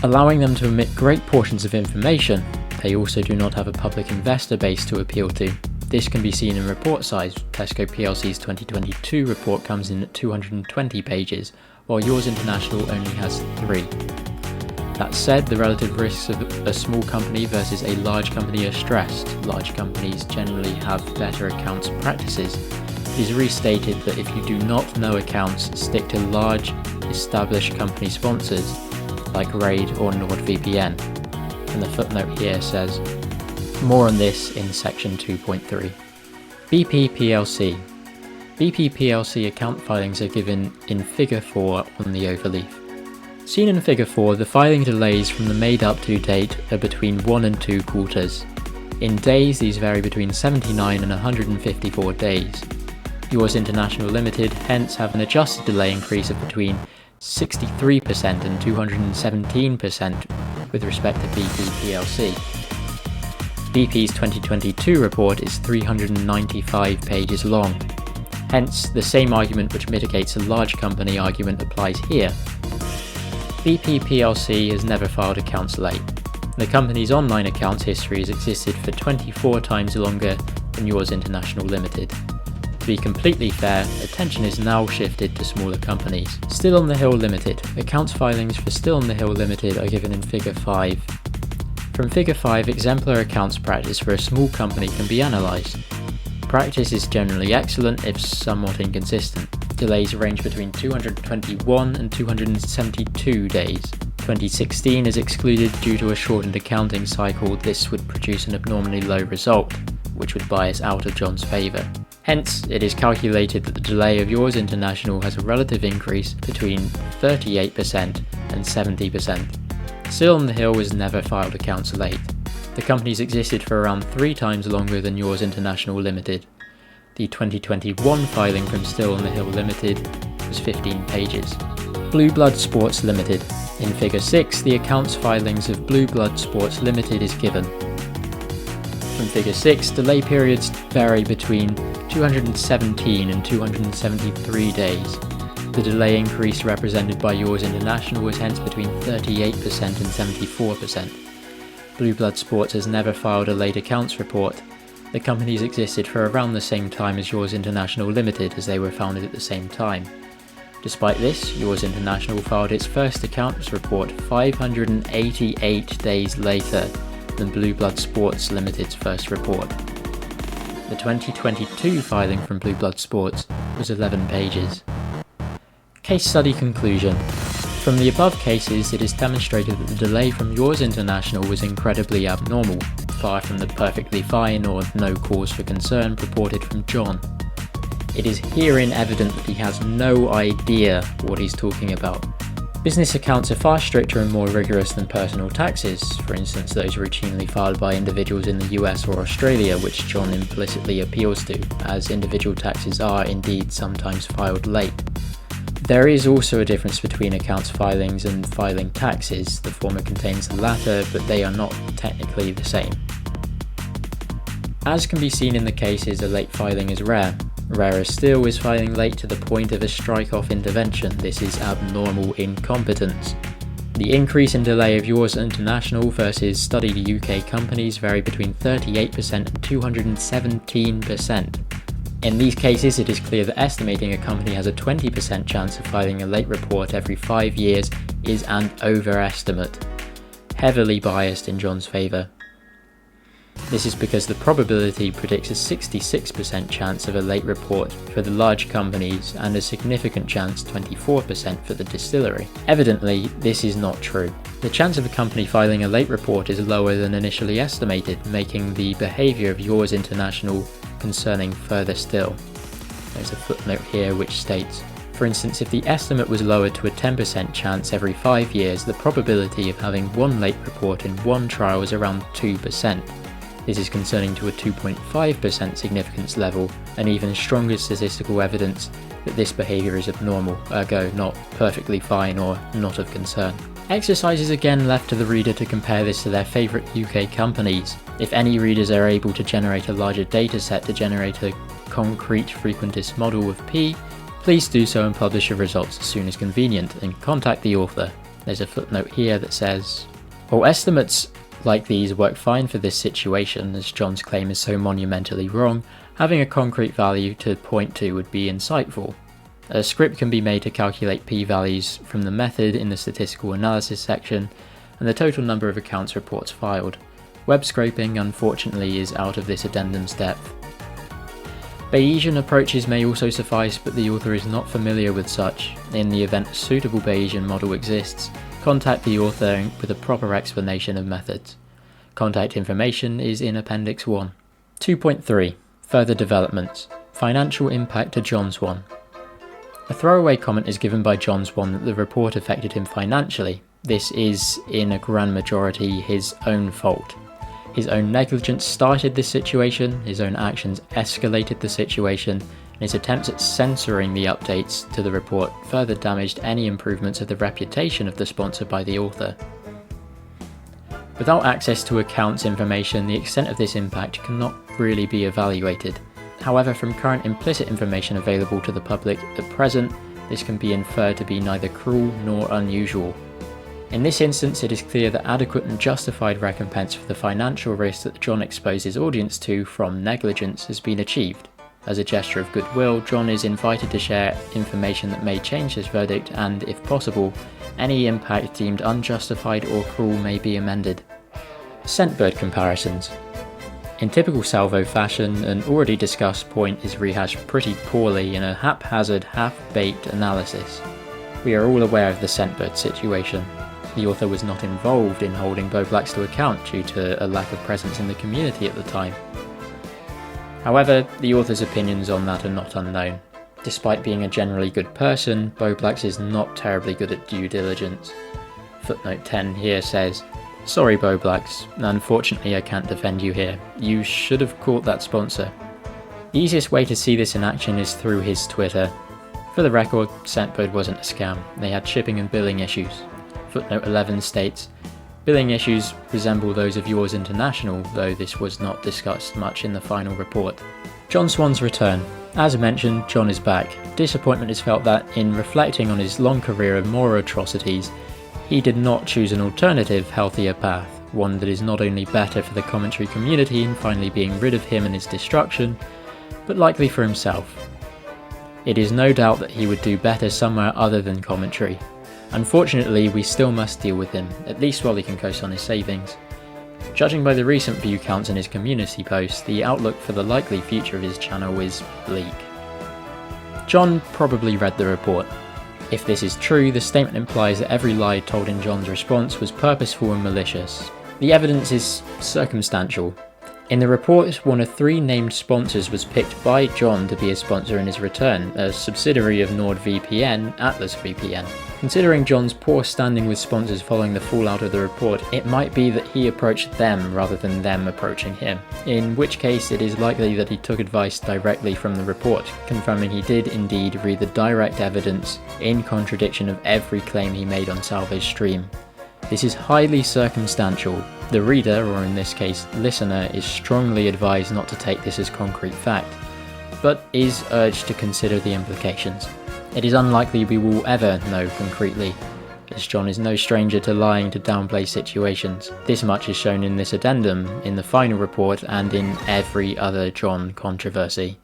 [SPEAKER 1] Allowing them to omit great portions of information, they also do not have a public investor base to appeal to. This can be seen in report size. Tesco plc's 2022 report comes in at 220 pages, while Yours International only has 3. That said, the relative risks of a small company versus a large company are stressed. Large companies generally have better accounts practices. It is restated that if you do not know accounts, stick to large, established company sponsors like RAID or NordVPN. And the footnote here says, more on this in section 2.3. BP plc. BP plc account filings are given in Figure 4 on the overleaf. Seen in Figure 4, the filing delays from the made up to date are between 1 and 2 quarters. In days, these vary between 79 and 154 days. Yours International Limited hence have an adjusted delay increase of between 63% and 217% with respect to BP plc. BP's 2022 report is 395 pages long. Hence, the same argument which mitigates a large company argument applies here. BP plc has never filed accounts late. The company's online accounts history has existed for 24 times longer than Yours International Limited. To be completely fair, attention is now shifted to smaller companies. Still on the Hill Limited. Accounts filings for Still on the Hill Limited are given in Figure 5. From Figure 5, exemplar accounts practice for a small company can be analysed. Practice is generally excellent if somewhat inconsistent. Delays range between 221 and 272 days. 2016 is excluded due to a shortened accounting cycle. This would produce an abnormally low result, which would bias out of John's favour. Hence, it is calculated that the delay of Yours International has a relative increase between 38% and 70%. Still on the Hill has never filed accounts late. The company's existed for around 3 times longer than Yours International Limited. The 2021 filing from Still on the Hill Limited was 15 pages. Blue Blood Sports Limited. In Figure 6, the accounts filings of Blue Blood Sports Limited is given. From Figure 6, delay periods vary between 217 and 273 days. The delay increase represented by Yours International was hence between 38% and 74%. Blue Blood Sports has never filed a late accounts report. The companies existed for around the same time as Yours International Limited, as they were founded at the same time. Despite this, Yours International filed its first accounts report 588 days later than Blue Blood Sports Limited's first report. The 2022 filing from Blue Blood Sports was 11 pages. Case study conclusion. From the above cases, it is demonstrated that the delay from Yours International was incredibly abnormal, far from the perfectly fine or no cause for concern purported from John. It is herein evident that he has no idea what he's talking about. Business accounts are far stricter and more rigorous than personal taxes, for instance those routinely filed by individuals in the US or Australia, which John implicitly appeals to, as individual taxes are indeed sometimes filed late. There is also a difference between accounts filings and filing taxes. The former contains the latter, but they are not technically the same. As can be seen in the cases, a late filing is rare. Rarer still is filing late to the point of a strike-off intervention. This is abnormal incompetence. The increase in delay of Yours International versus studied UK companies vary between 38% and 217%. In these cases, it is clear that estimating a company has a 20% chance of filing a late report every 5 years is an overestimate, heavily biased in John's favour. This is because the probability predicts a 66% chance of a late report for the large companies and a significant chance, 24%, for the distillery. Evidently, this is not true. The chance of a company filing a late report is lower than initially estimated, making the behaviour of Yours International concerning further still. There's a footnote here which states, for instance, if the estimate was lowered to a 10% chance every 5 years, the probability of having one late report in one trial is around 2%. This is concerning to a 2.5% significance level, and even stronger statistical evidence that this behaviour is abnormal, ergo not perfectly fine or not of concern. Exercise is again left to the reader to compare this to their favourite UK companies. If any readers are able to generate a larger dataset to generate a concrete frequentist model of P, please do so and publish your results as soon as convenient, and contact the author. There's a footnote here that says, while estimates like these work fine for this situation, as John's claim is so monumentally wrong. Having a concrete value to point to would be insightful. A script can be made to calculate p-values from the method in the statistical analysis section, and the total number of accounts reports filed. Web scraping, unfortunately, is out of this addendum's depth. Bayesian approaches may also suffice, but the author is not familiar with such. In the event a suitable Bayesian model exists, contact the author with a proper explanation of methods. Contact information is in Appendix 1. 2.3. Further developments. Financial impact to John Swan. A throwaway comment is given by John Swan that the report affected him financially. This is, in a grand majority, his own fault. His own negligence started this situation, his own actions escalated the situation, and his attempts at censoring the updates to the report further damaged any improvements of the reputation of the sponsor by the author. Without access to accounts information, the extent of this impact cannot really be evaluated. However, from current implicit information available to the public at present, this can be inferred to be neither cruel nor unusual. In this instance, it is clear that adequate and justified recompense for the financial risk that John exposed his audience to from negligence has been achieved. As a gesture of goodwill, John is invited to share information that may change his verdict, and, if possible, any impact deemed unjustified or cruel may be amended. Scentbird comparisons. In typical Salvo fashion, an already discussed point is rehashed pretty poorly in a haphazard, half-baked analysis. We are all aware of the Scentbird situation. The author was not involved in holding Bo Blacks to account due to a lack of presence in the community at the time. However, the author's opinions on that are not unknown. Despite being a generally good person, Bo Blacks is not terribly good at due diligence. Footnote 10 here says, "Sorry Bo Blacks, unfortunately I can't defend you here. You should have caught that sponsor." The easiest way to see this in action is through his Twitter. For the record, Scentbird wasn't a scam, they had shipping and billing issues. Footnote 11 states, "Billing issues resemble those of Yours International, though this was not discussed much in the final report." John Swan's return. As mentioned, John is back. Disappointment is felt that, in reflecting on his long career of more atrocities, he did not choose an alternative, healthier path, one that is not only better for the commentary community in finally being rid of him and his destruction, but likely for himself. It is no doubt that he would do better somewhere other than commentary. Unfortunately, we still must deal with him, at least while he can coast on his savings. Judging by the recent view counts in his community posts, the outlook for the likely future of his channel is bleak. John probably read the report. If this is true, the statement implies that every lie told in John's response was purposeful and malicious. The evidence is circumstantial. In the report, one of 3 named sponsors was picked by John to be a sponsor in his return, a subsidiary of NordVPN, Atlas VPN. Considering John's poor standing with sponsors following the fallout of the report, it might be that he approached them rather than them approaching him, in which case it is likely that he took advice directly from the report, confirming he did indeed read the direct evidence in contradiction of every claim he made on Salvo's stream. This is highly circumstantial. The reader, or in this case listener, is strongly advised not to take this as concrete fact, but is urged to consider the implications. It is unlikely we will ever know concretely, as John is no stranger to lying to downplay situations. This much is shown in this addendum, in the final report, and in every other John controversy.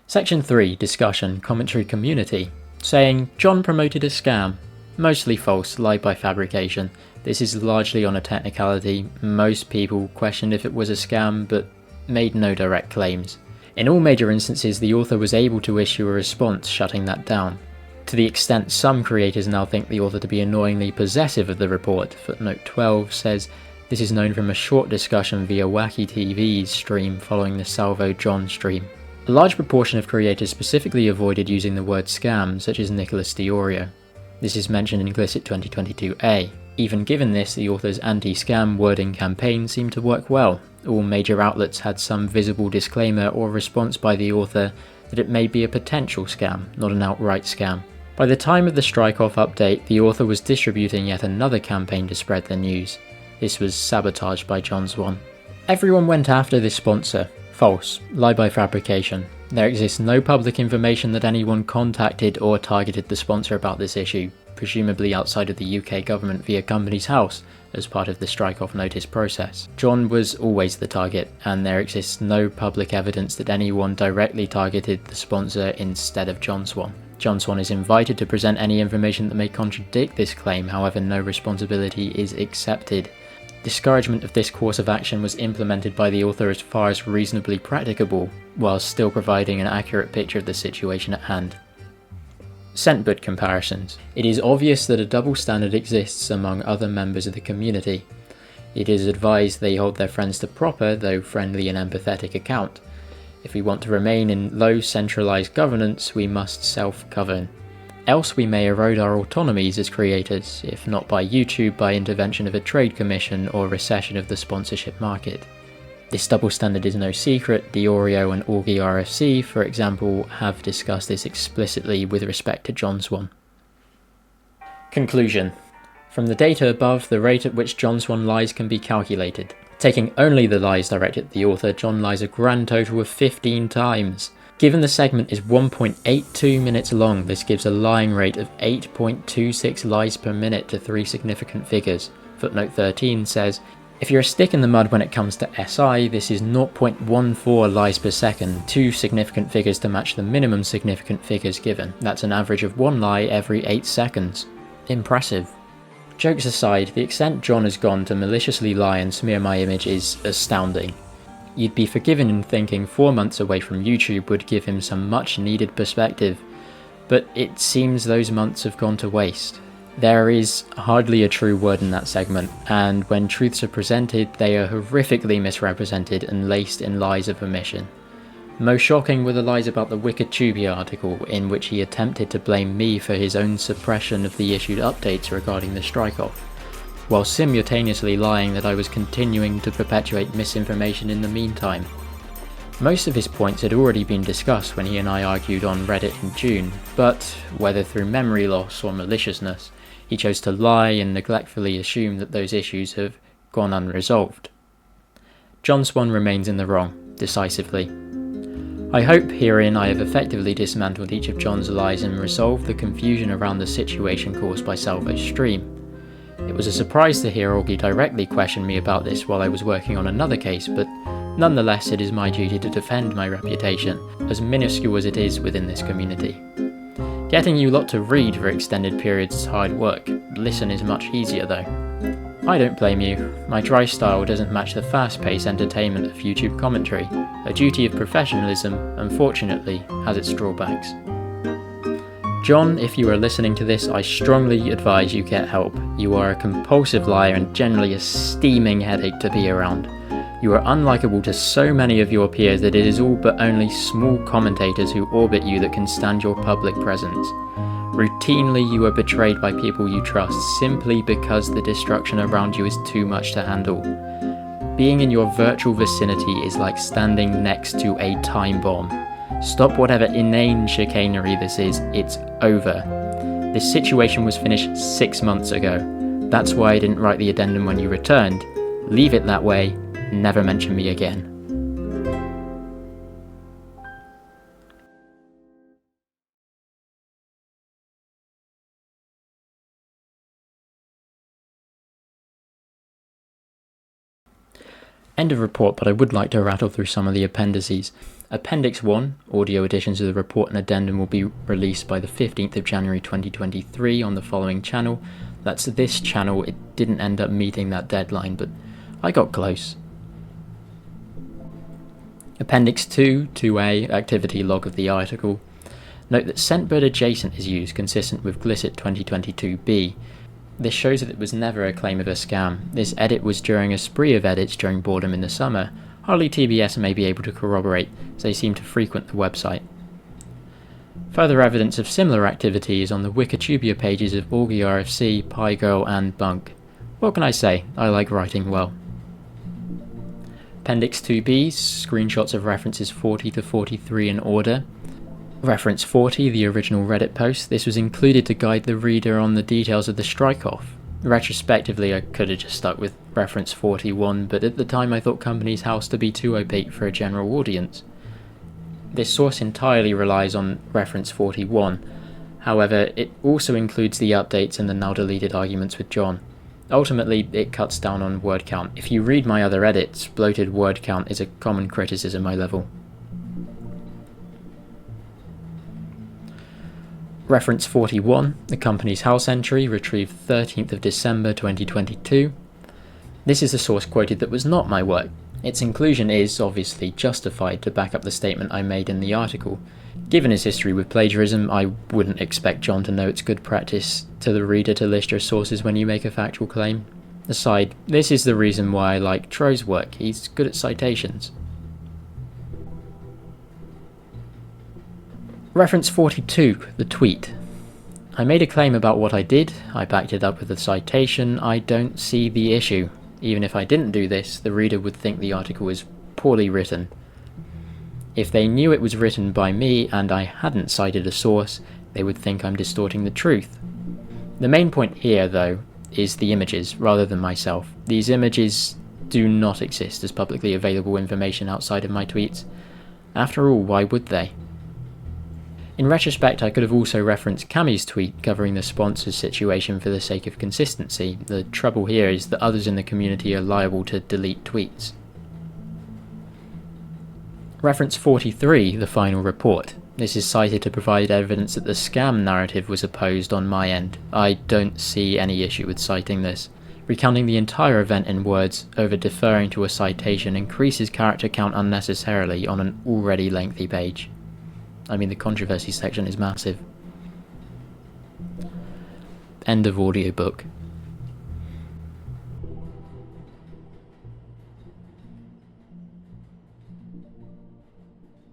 [SPEAKER 1] Section 3, Discussion, Commentary Community, saying, John promoted a scam. Mostly false, lie by fabrication. This is largely on a technicality. Most people questioned if it was a scam, but made no direct claims. In all major instances, the author was able to issue a response shutting that down. To the extent some creators now think the author to be annoyingly possessive of the report, footnote 12 says, this is known from a short discussion via Wacky TV's stream following the Salvo John stream. A large proportion of creators specifically avoided using the word scam, such as Nicholas Diorio. This is mentioned in Glyccit 2022a. Even given this, the author's anti-scam wording campaign seemed to work well. All major outlets had some visible disclaimer or response by the author that it may be a potential scam, not an outright scam. By the time of the Strike-off update, the author was distributing yet another campaign to spread the news. This was sabotaged by John Swan. Everyone went after this sponsor. False. Lie by fabrication. There exists no public information that anyone contacted or targeted the sponsor about this issue, presumably outside of the UK government via Companies House, as part of the strike-off notice process. John was always the target, and there exists no public evidence that anyone directly targeted the sponsor instead of John Swan. John Swan is invited to present any information that may contradict this claim, however no responsibility is accepted. Discouragement of this course of action was implemented by the author as far as reasonably practicable, while still providing an accurate picture of the situation at hand. Scentbird comparisons. It is obvious that a double standard exists among other members of the community. It is advised they hold their friends to proper, though friendly and empathetic account. If we want to remain in low centralised governance, we must self-govern. Else we may erode our autonomies as creators, if not by YouTube, by intervention of a trade commission or recession of the sponsorship market. This double standard is no secret. The Oreo and Augie RFC, for example, have discussed this explicitly with respect to John Swan. Conclusion. From the data above, the rate at which John Swan lies can be calculated. Taking only the lies directed at the author, John lies a grand total of 15 times. Given the segment is 1.82 minutes long, this gives a lying rate of 8.26 lies per minute to 3 significant figures. Footnote 13 says, if you're a stick in the mud when it comes to SI, this is 0.14 lies per second, 2 significant figures to match the minimum significant figures given. That's an average of 1 lie every 8 seconds. Impressive. Jokes aside, the extent John has gone to maliciously lie and smear my image is astounding. You'd be forgiven in thinking 4 months away from YouTube would give him some much needed perspective, but it seems those months have gone to waste. There is hardly a true word in that segment, and when truths are presented, they are horrifically misrepresented and laced in lies of omission. Most shocking were the lies about the Wikipedia article, in which he attempted to blame me for his own suppression of the issued updates regarding the strike-off, while simultaneously lying that I was continuing to perpetuate misinformation in the meantime. Most of his points had already been discussed when he and I argued on Reddit in June, but, whether through memory loss or maliciousness, he chose to lie and neglectfully assume that those issues have gone unresolved. John Swan remains in the wrong, decisively. I hope herein I have effectively dismantled each of John's lies and resolved the confusion around the situation caused by Salvo's stream. It was a surprise to hear Augie directly question me about this while I was working on another case, but nonetheless it is my duty to defend my reputation, as minuscule as it is within this community. Getting you lot to read for extended periods is hard work. Listen is much easier though. I don't blame you. My dry style doesn't match the fast-paced entertainment of YouTube commentary. A duty of professionalism, unfortunately, has its drawbacks. John, if you are listening to this, I strongly advise you get help. You are a compulsive liar and generally a steaming headache to be around. You are unlikable to so many of your peers that it is all but only small commentators who orbit you that can stand your public presence. Routinely you are betrayed by people you trust simply because the destruction around you is too much to handle. Being in your virtual vicinity is like standing next to a time bomb. Stop whatever inane chicanery this is, it's over. This situation was finished 6 months ago. That's why I didn't write the addendum when you returned. Leave it that way, never mention me again. End of report, but I would like to rattle through some of the appendices. Appendix 1, audio editions of the report and addendum will be released by the 15th of January 2023 on the following channel. That's this channel. It didn't end up meeting that deadline, but I got close. Appendix 2, 2A, activity log of the article. Note that Scentbird adjacent is used, consistent with Glyccit 2022b. This shows that it was never a claim of a scam. This edit was during a spree of edits during boredom in the summer. Hardly TBS may be able to corroborate, as they seem to frequent the website. Further evidence of similar activity is on the Wikipedia pages of Augie RFC, Pygirl and Bunk. What can I say? I like writing well. Appendix 2b, screenshots of references 40 to 43 in order. Reference 40, the original Reddit post. This was included to guide the reader on the details of the strike-off. Retrospectively, I could have just stuck with reference 41, but at the time I thought Company's House to be too opaque for a general audience. This source entirely relies on reference 41. However, it also includes the updates and the now deleted arguments with John. Ultimately, it cuts down on word count. If you read my other edits, bloated word count is a common criticism I level. Reference 41, the company's house entry, retrieved 13th of December 2022. This is the source quoted that was not my work. Its inclusion is, obviously, justified to back up the statement I made in the article. Given his history with plagiarism, I wouldn't expect John to know it's good practice to the reader to list your sources when you make a factual claim. Aside, this is the reason why I like Tro's work. He's good at citations. Reference 42, the tweet. I made a claim about what I did, I backed it up with a citation, I don't see the issue. Even if I didn't do this, the reader would think the article is poorly written. If they knew it was written by me and I hadn't cited a source, they would think I'm distorting the truth. The main point here, though, is the images, rather than myself. These images do not exist as publicly available information outside of my tweets. After all, why would they? In retrospect, I could have also referenced Cami's tweet covering the sponsors situation for the sake of consistency. The trouble here is that others in the community are liable to delete tweets. Reference 43, the final report. This is cited to provide evidence that the scam narrative was opposed on my end. I don't see any issue with citing this. Recounting the entire event in words over deferring to a citation increases character count unnecessarily on an already lengthy page. I mean, the controversy section is massive. End of audiobook.